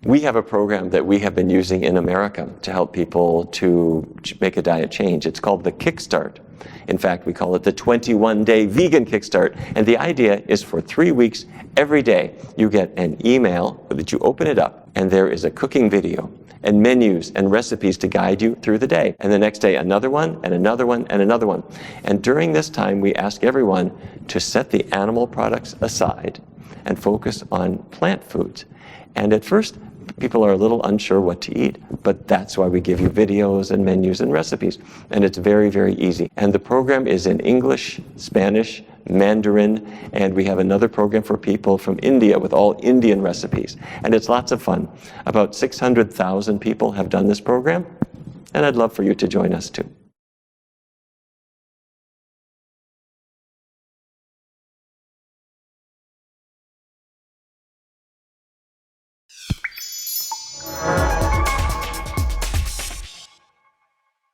We have a program that we have been using in America to help people to make a diet change. It's called the Kickstart. In fact, we call it the 21-day vegan Kickstart. And the idea is for 3 weeks, every day, you get an email that you open it up, and there is a cooking video and menus and recipes to guide you through the day. And the next day, another one, and another one, and another one. And during this time, we ask everyone to set the animal products aside and focus on plant foods. And at first, people are a little unsure what to eat, but that's why we give you videos and menus and recipes. And it's very, very easy. And the program is in English, Spanish, Mandarin, and we have another program for people from India with all Indian recipes. And it's lots of fun. About 600,000 people have done this program, and I'd love for you to join us too.